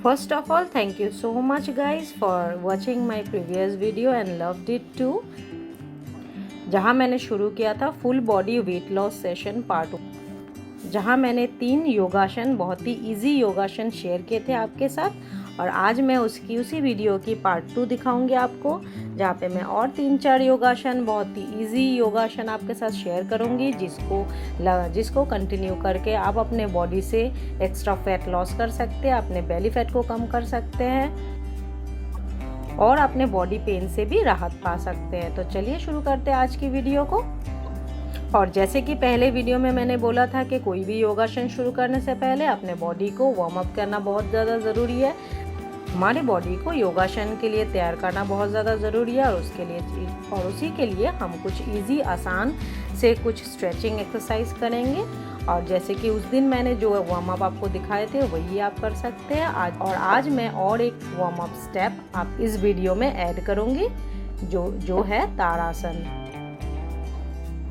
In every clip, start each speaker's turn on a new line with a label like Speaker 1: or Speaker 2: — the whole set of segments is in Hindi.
Speaker 1: First of all, thank you so much guys for watching my previous video and loved it too. जहाँ मैंने शुरू किया था full body weight loss session part 1, जहाँ मैंने 3 योगासन बहुत ही इजी योगासन शेयर किए थे आपके साथ, और आज मैं उसी वीडियो की पार्ट 2 दिखाऊंगी आपको, जहाँ पे मैं और 3-4 योगासन बहुत ही इजी योगासन आपके साथ शेयर करूंगी, जिसको कंटिन्यू करके आप अपने बॉडी से एक्स्ट्रा फैट लॉस कर सकते हैं, अपने बेली फैट को कम कर सकते हैं और अपने बॉडी पेन से भी राहत पा सकते हैं। तो चलिए शुरू करते हैं आज की वीडियो को। और जैसे कि पहले वीडियो में मैंने बोला था कि कोई भी योगासन शुरू करने से पहले अपने बॉडी को वार्म अप करना बहुत ज़्यादा ज़रूरी है। हमारे बॉडी को योगासन के लिए तैयार करना बहुत ज़्यादा ज़रूरी है, और उसी के लिए हम कुछ इजी आसान से कुछ स्ट्रेचिंग एक्सरसाइज करेंगे। और जैसे कि उस दिन मैंने जो वार्म अप आपको दिखाए थे वही आप कर सकते हैं आज मैं और एक वार्म अप स्टेप आप इस वीडियो में ऐड करूँगी, जो है ताड़ासन।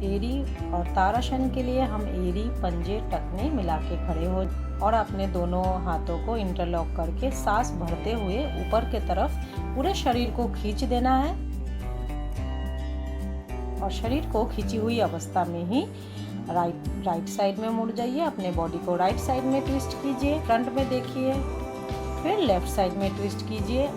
Speaker 1: एड़ी और ताड़ासन के लिए हम एड़ी पंजे टखने मिला के खड़े हो और अपने दोनों हाथों को इंटरलॉक करके सांस भरते हुए ऊपर के तरफ पूरे शरीर को खींच देना है। और शरीर को खींची हुई अवस्था में ही राइट साइड में मुड़ जाइए, अपने बॉडी को राइट साइड में ट्विस्ट कीजिए, फ्रंट में देखिए, फिर लेफ्ट साइड में ट्विस्ट कीजिए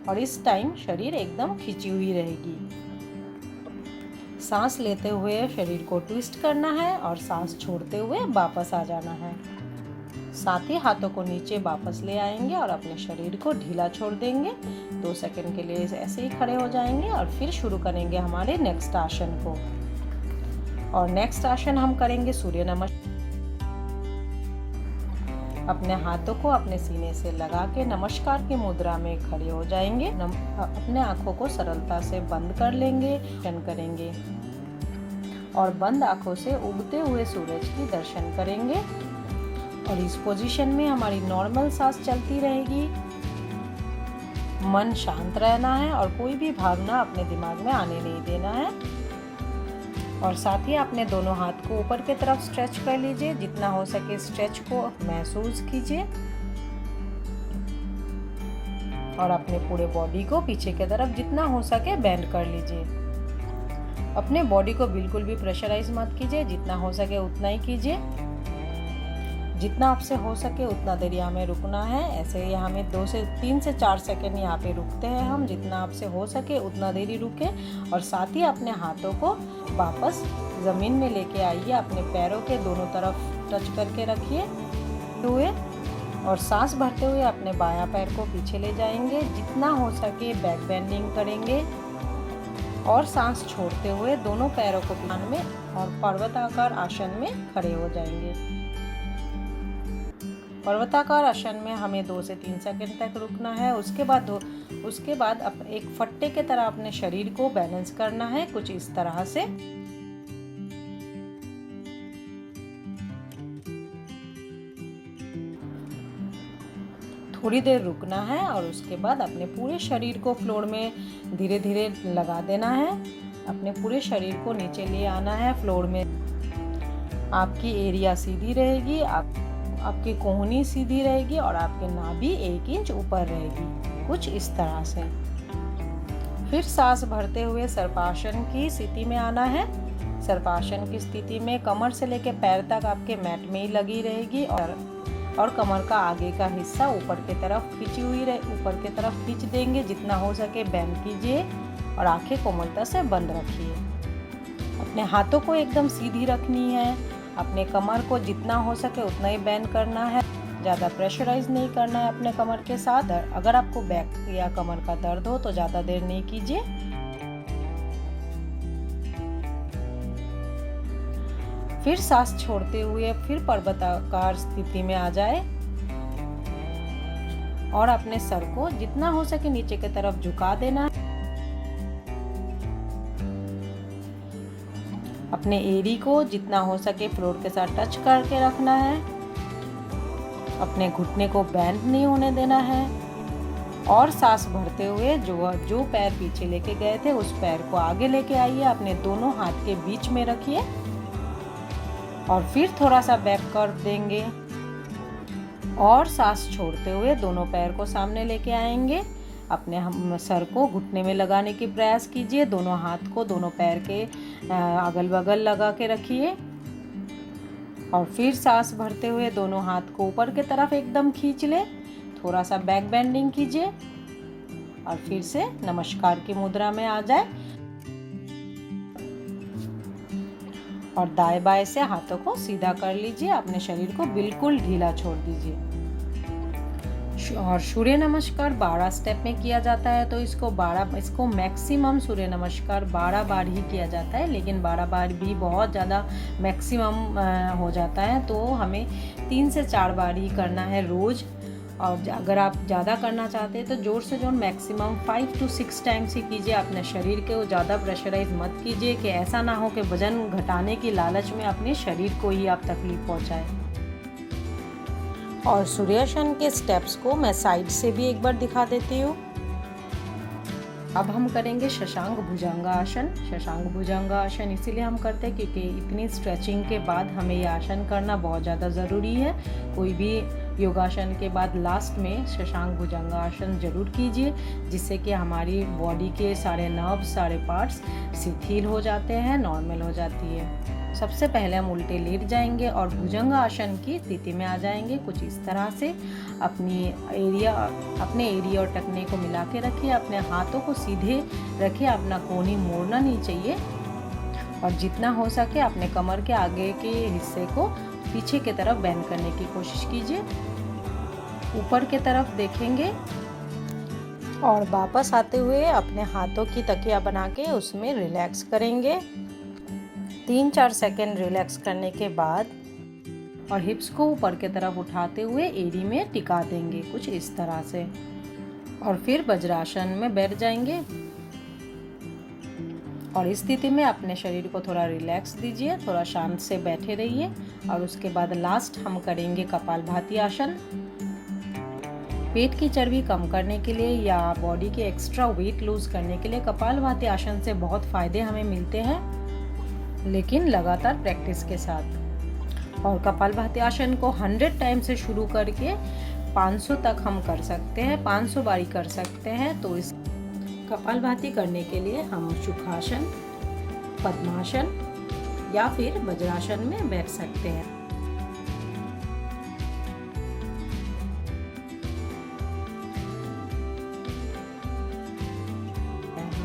Speaker 1: और इस टाइम शरीर एकदम खींची हुई रहेगी। सांस लेते हुए शरीर को ट्विस्ट करना है और सांस छोड़ते हुए वापस आ जाना है। साथ ही हाथों को नीचे वापस ले आएंगे और अपने शरीर को ढीला छोड़ देंगे। 2 सेकंड के लिए ऐसे ही खड़े हो जाएंगे और फिर शुरू करेंगे हमारे नेक्स्ट आसन को। और नेक्स्ट आसन हम करेंगे सूर्य नमस्कार। अपने हाथों को अपने सीने से लगा के नमस्कार की मुद्रा में खड़े हो जाएंगे। अपने आंखों को सरलता से बंद कर लेंगे, दर्शन करेंगे और बंद आंखों से उगते हुए सूरज की दर्शन करेंगे। और इस पोजीशन में हमारी नॉर्मल सांस चलती रहेगी। मन शांत रहना है और कोई भी भावना अपने दिमाग में आने नहीं देना है। और साथ ही अपने दोनों हाथ को ऊपर की तरफ स्ट्रेच कर लीजिए, जितना हो सके स्ट्रेच को महसूस कीजिए और अपने पूरे बॉडी को पीछे की तरफ जितना हो सके बेंड कर लीजिए। अपने बॉडी को बिल्कुल भी प्रेशराइज मत कीजिए, जितना हो सके उतना ही कीजिए। जितना आपसे हो सके उतना देर यहाँ में रुकना है। ऐसे यहाँ में 3 से 4 सेकेंड यहाँ पे रुकते हैं हम। जितना आपसे हो सके उतना देर ही रुके और साथ ही अपने हाथों को वापस ज़मीन में लेके आइए। अपने पैरों के दोनों तरफ टच करके रखिए हुए और सांस भरते हुए अपने बायां पैर को पीछे ले जाएंगे। जितना हो सके बैक बेंडिंग करेंगे और सांस छोड़ते हुए दोनों पैरों को कान में और पर्वताकार आसन में खड़े हो जाएंगे। पर्वताकार आसन में हमें 2 से 3 सेकंड तक रुकना है। उसके बाद एक फट्टे की तरह अपने शरीर को बैलेंस करना है, कुछ इस तरह से। थोड़ी देर रुकना है और उसके बाद अपने पूरे शरीर को फ्लोर में धीरे धीरे लगा देना है। अपने पूरे शरीर को नीचे ले आना है फ्लोर में। आपकी एरिया सीधी रहेगी, आपकी कोहनी सीधी रहेगी और आपकी नाभि 1 इंच ऊपर रहेगी, कुछ इस तरह से। फिर सांस भरते हुए सर्पासन की स्थिति में आना है। सर्पासन की स्थिति में कमर से लेकर पैर तक आपके मैट में ही लगी रहेगी और कमर का आगे का हिस्सा ऊपर की तरफ खींची हुई ऊपर की तरफ खींच देंगे। जितना हो सके बेंड कीजिए और आंखें कोमलता से बंद रखिए। अपने हाथों को एकदम सीधी रखनी है। अपने कमर को जितना हो सके उतना ही बेंड करना है, ज़्यादा प्रेशराइज नहीं करना है अपने कमर के साथ। अगर आपको बैक या कमर का दर्द हो तो ज़्यादा देर नहीं कीजिए। फिर सांस छोड़ते हुए फिर पर्वताकार स्थिति में आ जाए और अपने सर को जितना हो सके नीचे की तरफ झुका देना। अपने एड़ी को जितना हो सके फ्लोर के साथ टच करके रखना है। अपने घुटने को बेंड नहीं होने देना है और सांस भरते हुए जो पैर पीछे लेके गए थे उस पैर को आगे लेके आइए, अपने दोनों हाथ के बीच में रखिए और फिर थोड़ा सा बैक कर देंगे और सांस छोड़ते हुए दोनों पैर को सामने लेके आएंगे। अपने हम सर को घुटने में लगाने की प्रयास कीजिए। दोनों हाथ को दोनों पैर के अगल बगल लगा के रखिए और फिर सांस भरते हुए दोनों हाथ को ऊपर की तरफ एकदम खींच ले। थोड़ा सा बैक बेंडिंग कीजिए और फिर से नमस्कार की मुद्रा में आ जाए और दाएं बाएं से हाथों को सीधा कर लीजिए। अपने शरीर को बिल्कुल ढीला छोड़ दीजिए। और सूर्य नमस्कार 12 स्टेप में किया जाता है, तो इसको मैक्सिमम सूर्य नमस्कार 12 बार ही किया जाता है, लेकिन 12 बार भी बहुत ज़्यादा मैक्सिमम हो जाता है, तो हमें 3 से 4 बार ही करना है रोज़। और अगर आप ज़्यादा करना चाहते हैं तो जोर से जोर मैक्सिमम 5 to 6 टाइम्स ही कीजिए। अपने शरीर को ज़्यादा प्रेशराइज मत कीजिए कि ऐसा ना हो कि वजन घटाने की लालच में अपने शरीर को ही आप तकलीफ पहुँचाएं। और सूर्यासन के स्टेप्स को मैं साइड से भी एक बार दिखा देती हूँ। अब हम करेंगे शशांक भुजंगासन। शशांक भुजंगासन इसीलिए हम करते हैं क्योंकि इतनी स्ट्रेचिंग के बाद हमें ये आसन करना बहुत ज़्यादा ज़रूरी है। कोई भी योगासन के बाद लास्ट में शशांक भुजंगासन जरूर कीजिए, जिससे कि हमारी बॉडी के सारे नर्व्स, सारे पार्ट्स शिथिल हो जाते हैं, नॉर्मल हो जाती है। सबसे पहले हम उल्टे लेट जाएंगे और भुजंगासन की स्थिति में आ जाएंगे कुछ इस तरह से। अपने एरिया और टखने को मिला के रखिए। अपने हाथों को सीधे रखिए, अपना कोहनी मोड़ना नहीं चाहिए और जितना हो सके अपने कमर के आगे के हिस्से को पीछे की तरफ बेंड करने की कोशिश कीजिए। ऊपर की तरफ देखेंगे और वापस आते हुए अपने हाथों की तकिया बना के उसमें रिलैक्स करेंगे। 3-4 सेकेंड रिलैक्स करने के बाद और हिप्स को ऊपर की तरफ उठाते हुए एड़ी में टिका देंगे कुछ इस तरह से और फिर वज्रासन में बैठ जाएंगे। और इस स्थिति में अपने शरीर को थोड़ा रिलैक्स दीजिए, थोड़ा शांत से बैठे रहिए। और उसके बाद लास्ट हम करेंगे कपालभाति आसन। पेट की चर्बी कम करने के लिए या बॉडी के एक्स्ट्रा वेट लूज करने के लिए कपालभाति आसन से बहुत फायदे हमें मिलते हैं, लेकिन लगातार प्रैक्टिस के साथ। और कपालभाति आसन को 100 टाइम से शुरू करके 500 तक हम कर सकते हैं, 500 बारी कर सकते हैं। तो इस कपालभाति करने के लिए हम सुखासन, पद्मासन या फिर वज्रासन में बैठ सकते हैं।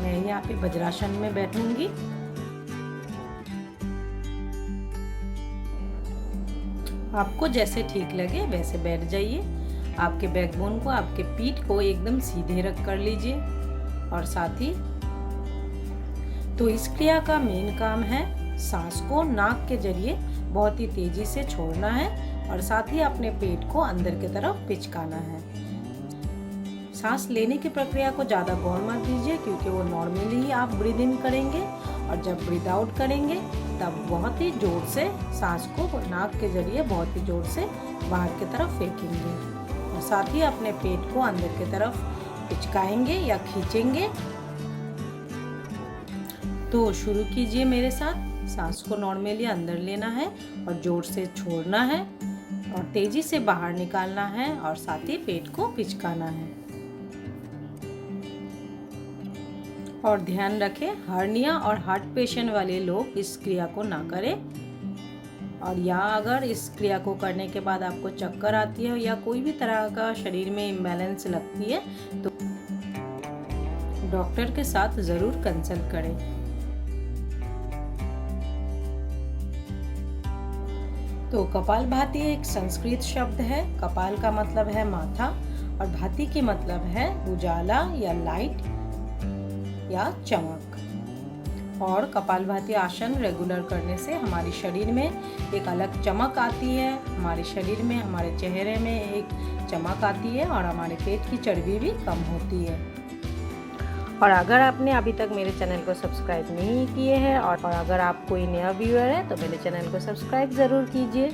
Speaker 1: मैं यहाँ पे वज्रासन में बैठूंगी। आपको जैसे ठीक लगे वैसे बैठ जाइए। आपके बैकबोन को, आपके पीठ को एकदम सीधे रख कर लीजिए। और साथ ही तो इस क्रिया का मेन काम है सांस को नाक के जरिए बहुत ही तेजी से छोड़ना है और साथ ही अपने पेट को अंदर की तरफ पिचकाना है। सांस लेने की प्रक्रिया को ज़्यादा गौर मत दीजिए क्योंकि वो नॉर्मली ही आप ब्रीद इन करेंगे और जब ब्रीद आउट करेंगे तब बहुत ही जोर से सांस को नाक के जरिए बहुत ही जोर से बाहर की तरफ फेंकेंगे और साथ ही अपने पेट को अंदर की तरफ पिचकाएंगे या खींचेंगे। तो शुरू कीजिए मेरे साथ। सांस को नॉर्मली अंदर लेना है और जोर से छोड़ना है और तेजी से बाहर निकालना है और साथ ही पेट को पिचकाना है। और ध्यान रखें, हर्निया और हार्ट पेशेंट वाले लोग इस क्रिया को ना करें। और या अगर इस क्रिया को करने के बाद आपको चक्कर आती है या कोई भी तरह का शरीर में इम्बैलेंस लगती है तो डॉक्टर के साथ ज़रूर कंसल्ट करें। तो कपालभाति एक संस्कृत शब्द है। कपाल का मतलब है माथा और भाति की मतलब है उजाला या लाइट या चमक। और कपालभाति आसन रेगुलर करने से हमारे शरीर में एक अलग चमक आती है, हमारे शरीर में, हमारे चेहरे में एक चमक आती है और हमारे पेट की चर्बी भी कम होती है। और अगर आपने अभी तक मेरे चैनल को सब्सक्राइब नहीं किए हैं और अगर आप कोई नया व्यूअर है तो मेरे चैनल को सब्सक्राइब ज़रूर कीजिए।